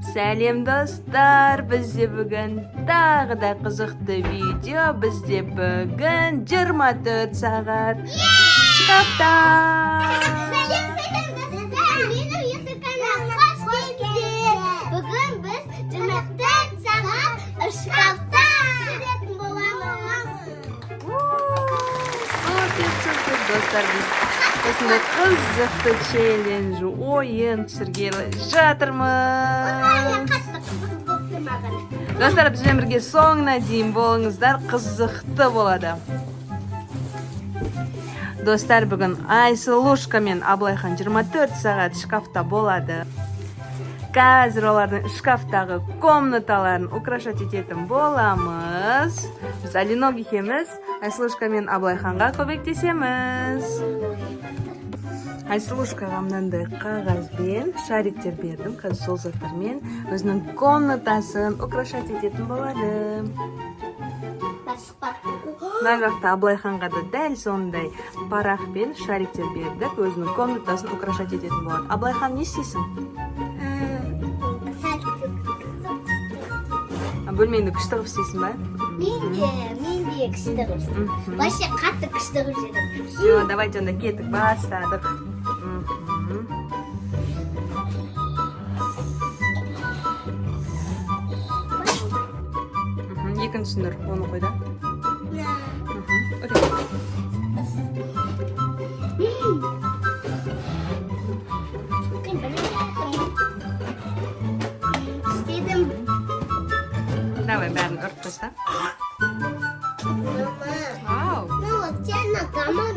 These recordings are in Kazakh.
Сәлем достар, бізде бүгін тағы да қызықты видео. Бізде бүгін 24 сағат шкафта. Менің YouTube каналыма қош келдіңіздер. Бүгін біз 24 сағат шкафта жүретін боламыз. Супер, достар, біз осындай қызықты челлендж ойын түсіргелі жатырмыз. Достар, бізбен бірге соңына дейін болыңыздар, қызықты болады. Достар, бүгін Айсылушка мен Аблайхан 24 сағат шкафта болады. Қазір олардың шкафтағы комнаталарын украшать ететін боламыз. Біз Алиног екеуміз Айсылушка мен Аблайханға көмектесеміз. Айсылушкаға мынандай қағазбен шариктер бердім. Қазір сол заттармен өзінің комнатасын украшать ететін болады. Мына жақта Аблайханға да дәл сондай парақ пен шариктер бердік. Өзінің комнатасын украшать ететін болады. Аблайхан, не істейсің? Бөлмеңді күшті қып істейсің ба? Мен де күшті қып істеймін. Вообще қатты күшті қып жүрдім. Все, давайте онда кеттік, бастадық. Екіншісін ұр, оны қой да. Істедім. Давай, бәрін ұрып таста. Вау! Ну вот, сені тамам.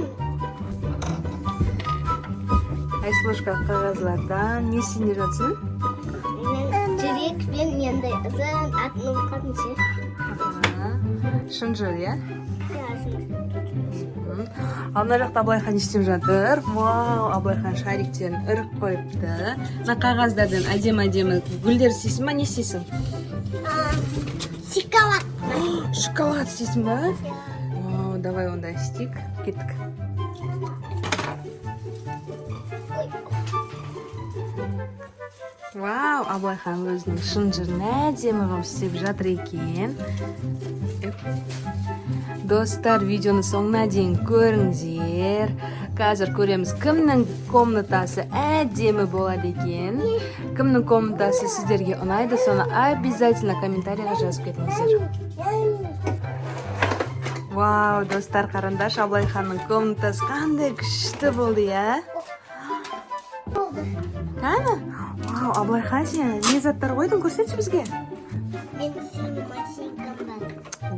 Айсылушка қағазлардан не істейін жатсың? Жүрек пен менде ізін атының қатыншы. Шынжыр, иә? Ал мына жақта Аблайхан істеп жатыр. Вау, Аблайхан шариктерін ұрып қойыпты. Мына қағаздардан әдемі гүлдер істейсің ба, не істейсің? Шоколад. Шоколад істейсің ба? Вау, давай онда істейік. Кеттік. Вау, Аблайхан өзінің шынжырын әдемі қылып істеп жатыр екен. Достар, видеоны соңына дейін көріңіздер. Қазір көреміз, кімнің комнатасы әдемі болады екен. Кімнің комнатасы сіздерге ұнайды, соны обязательно комментарийға жазып кетіңіздер. Вау, достар, қараңдаршы, Аблайханның комнатасы қандай күшті болды, иә? Кәні? Вау, Аблайхан, сен не заттар қойдың, көрсетші бізге? Мен сені машинкам бар.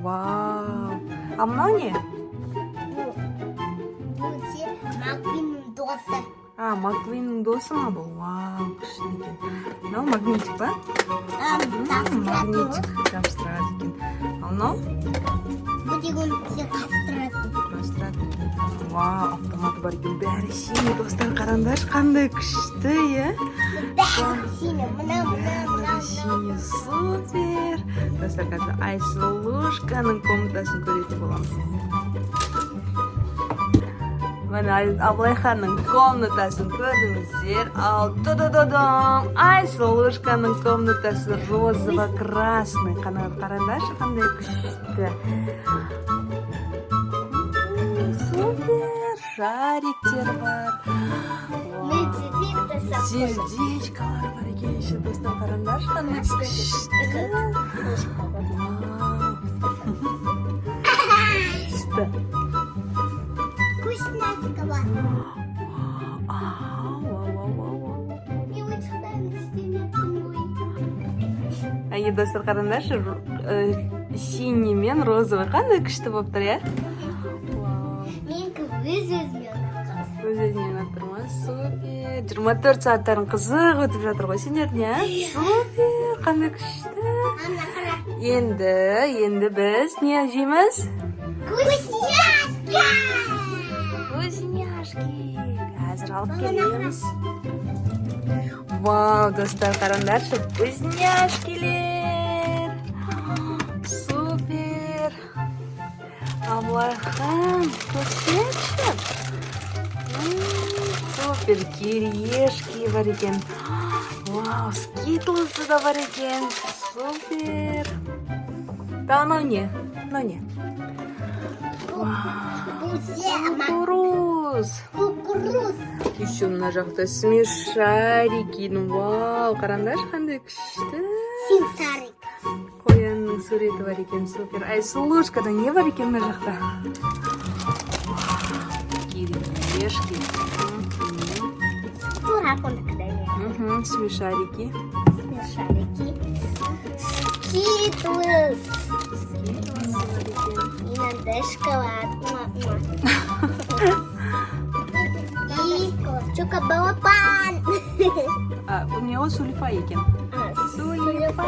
Вау, а мынау не? Бұл сен Маквиннің досы. Маквиннің досы ма бұл? Вау, күшті екен. Мынау магнитик ба? Магнитик жабыстырады екен. Ал мынау? Бұл деген сен қастырады. Вау, автоматы бар екен. Бәрі синий, достар, қараңдаршы, қандай күшті, иә? Бәрі сені, мына. Синий, супер. Достар, қазір Айсылушканың комнатасын көретін боламыз. Мына Аблайханның комнатасын көрдіңіздер. Ал ту-ду-ду-дум, Айсылушканың комнатасы розово-красный. Қараңдаршы, қандай күшті. Супер, шариктер бар. Сердечкалар бар екен, еще достар, қараңдаршы, қандай күшті. Күшті. Вкуснятка бар. Мен ойыншықтарын істемеппін ғой. Әйе, достар, қараңдаршы, синий мен розовый қандай күшті болып тұр, иә? Менікі өз-өзіме ұнап. Өз-өзіне ұнап тұр ма? Супер. 24 сағаттарын қызық өтіп жатыр ғой сендердің, иә? Супер, қандай күшті. Ана қара. Енді біз не жейміз? Вкусняшка! Вкусняшки. Қазір алып келеміз. Вау, достар, қараңдаршы, вкусняшкилер. Супер. Аблайхан, көрсетші. Супер, кириешки бар екен. Вау, скитлсы да бар екен. Супер. Да, анау не? Мынау не? Кукуруз. Кукуруз. Еще мына жақта смешарики. Вау, қараңдаршы қандай күшті. Симсарик. Қоянның суреті бар екен, супер. Ай, слушкада не бар екен мына жақта? Кирешки. Тура кондукдане. Смешарики. Смешарики. Скитлс. Иногда шоколад. И чокобалапан. У него сульфа екен. Сульфа.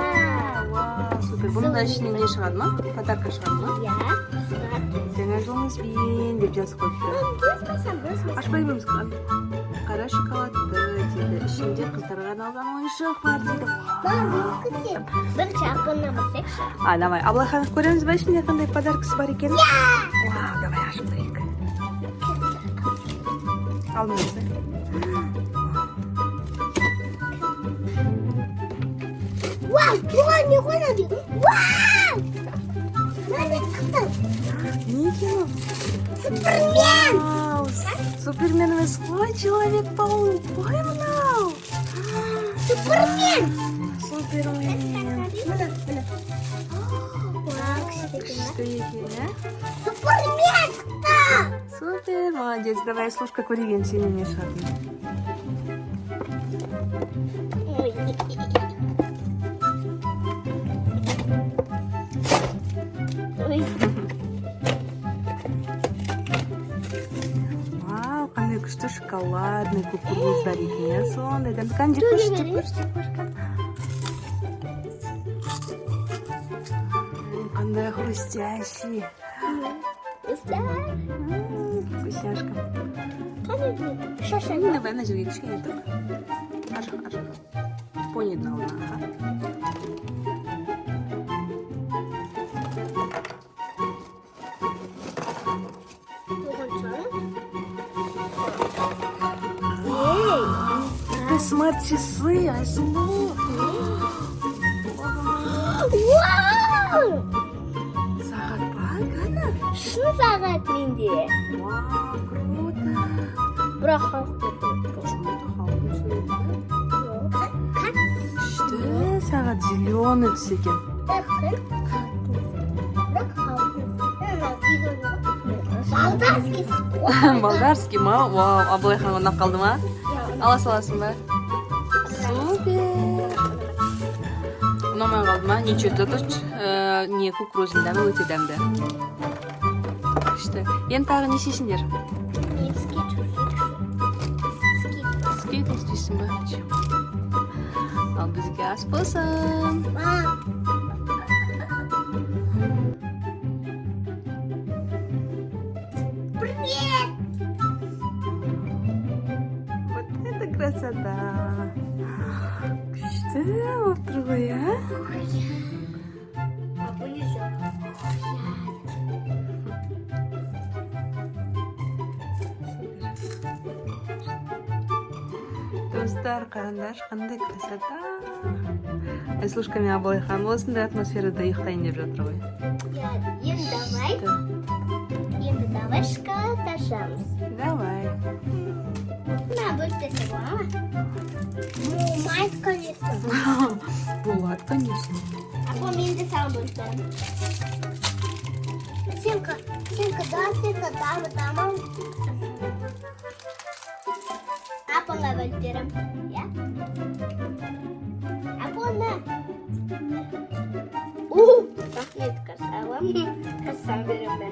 Вау, супер. Бұның ішіне не шығады ма? Подарка шығады ма? Я. Жаңа жылыңызбен деп жазып қойыпты. Ашпай береміз қан. Қара шоколадты дейді. Ішінде қыздарға арналған ойыншық бар дейді. Бір чапоннан басайықшы. Давай, Аблайхан көреміз ба ішінде қандай подаркасы бар екен? Вау, давай ашып көрейік. Алдыңызды. Вау, бұған не қойнады? Вау! Мынандай шықты. Не екен ол? Супермен! Вау, Супермен емес қой, Человек-паук. Ой, мынау. Супермен! Супермен. Мына. Вау, Күшті екен, ә? Супермен шықты! Супер, молодец. Давай, слушка, көреген сенен не шығатын. Вау, қандай күшті шоколадный кукуруздар екен, сондайдан. Қандай күшті. Қандай хрустящий. Вкусняшка. Шашаң. Давай на жерге кішкене тұр. Аржақ. Понятно алдына. Это смарт-часы, Айсулу. Вау! Сағат бар, Гана? Шын сағат менде. Вау, круто. Бірақ халықты. Почему-то халқын сөйледі. Как? Күшті, сағат зеленый түс екен. Балдарский. Болгарский ма? Вау, Аблайхан ұнап қалды ма? Ала саласың ба? Супер. Ұнамай қалды ма? Ничего, тұтыш. Не, кукурузын дәмі өте дәмді. Күшті. Енді тағы не істейсіңдер? Скитлс дейсің ба? Ал бізге ас болсын. Привет! Вот это красота. Күшті болып тұр ғой, а? Достар, қараңдаршы, қандай красота. Айслушка мен Аблайхан осындай атмосферада ұйықтайын деп жатыр ғой. Енді давай шоколад ашамыз. Давай. На, бөлтесі бола ма? Майс, конечно. Болады, конечно. Апа, мен де саған бөлтем. Сенка, да, тамам. Апаңа бөлтерім, я? Апаңа. Рахмет, қасалым. Қасам берем бе.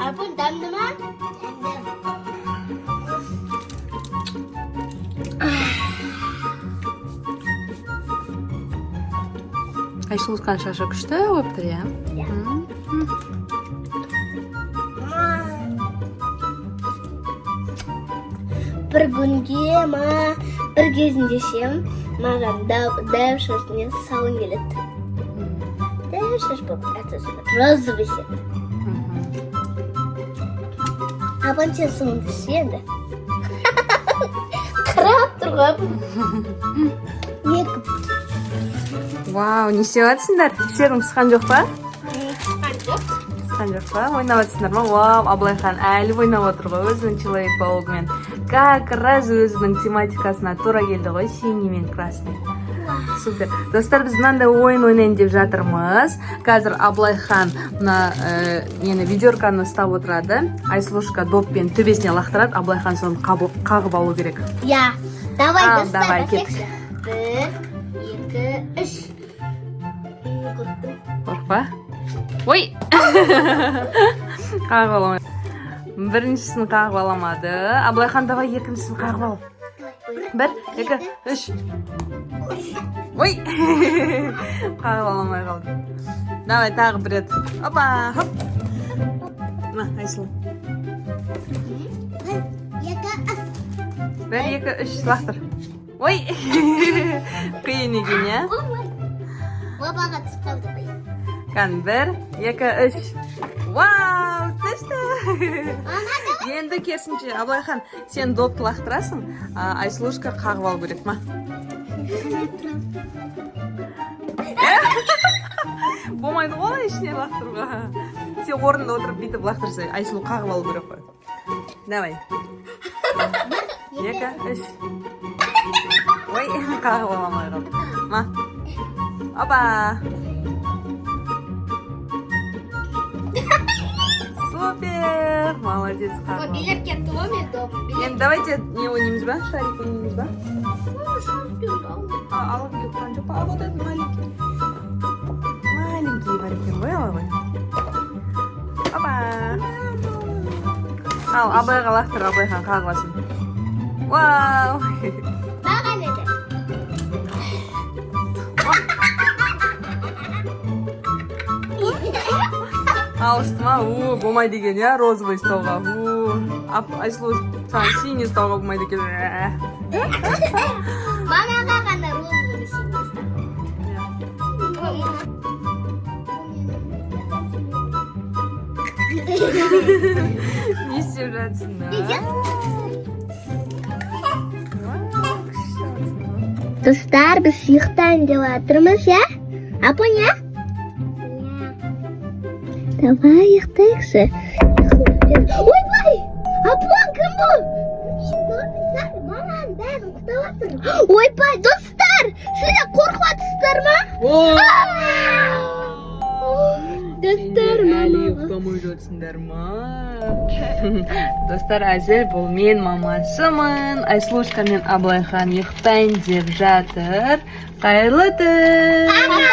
Апың дәмді ма? Айсулқан шашы күшті болып тұр, я? Бір күнге ма, бір кезінде шем, маған дәу шашына сауын келеді. Дәу шаш болып, әтісі розовый сет. Апам сен суыңды ішші енді. Қарап тұрғап. Екі. Вау, не істеп жатсыңдар? Ішерің пысқан жоқ па? Пысқан жоқ. Пысқан жоқ па? Ойнап жатсыңдар ма? Вау, Абылайхан әлі ойнап отыр ғой өзінің Человек-паугымен. Как раз өзінің тематикасына тура келді ғой, синий мен красный. Супер. Достар, біз мынандай ойын ойнайын деп жатырмыз. Қазір Абылайхан мына нені ведерканы ұстап отырады. Айсұлушка доппен төбесіне лақтырады. Абылайхан соны қағып алу керек. Я. Давай, Ал, достар, давай, бәсекші. 1, 2, 3. Қорқпа. Ой! Қағып аламай. Біріншісін қағып аламады. Абылайхан, давай екіншісін қағып ал. 1, 2, 3. Ой! Қағып аламай қалды. Давай, тағы бір рет. Опа, хоп. На, Айсұлу. 1, 1, 2, 3, лақтыр. Ой! Қиын екен, я? Бабаға түсіп қалды ғой. Қан, 1, 2, 3. Вау, түсті! Енді керісінше, Абылайхан, сен допты лақтырасың, Айсұлушка қағып алу керек ма? Болмайды ғой ішіне лақтыруға. Сен орнында отырып бүйтіп лақтырса, Айсұлу қағып алу керек қой. Давай. 2, 3. Ой, қағып аламай қалды. Ма? Опа! Супер! Молодец, қағып. Билеп кетті ғой мен доп. Енді давайте не ойнаймыз ба? Шарик ойнаймыз ба? Алып келіп тұрған жоқ па? А вот этот маленький. Маленький бар екен ғой, ала ғой. Опа! Ал, Абылайға лақтыр, Абылайхан қағып алсын. Вау! Маған еді. Алышты ма? Болмайды екен, я розовый ұстауға. Айсұлу, саған синий ұстауға болмайды екен. Мамаға ғана розовый синий. Не істеп жатсыңдар? Достар, біз ұйықтайын деп жатырмыз, я? Апон, я? Давай ұйықтайықшы. Ойбай! Апон, кім бұл? Мамам бәрін құтап жатыр. Ойбай, достар! Сіздер қорқып жатсыздар ма? Достар, Әлі мамаға. ұйықтамай жатсыңдар ма? Достар, әзір бұл мен мамасымын. Айсұлушка мен Абылайхан ұйықтайын деп жатыр. Қайырлы түн!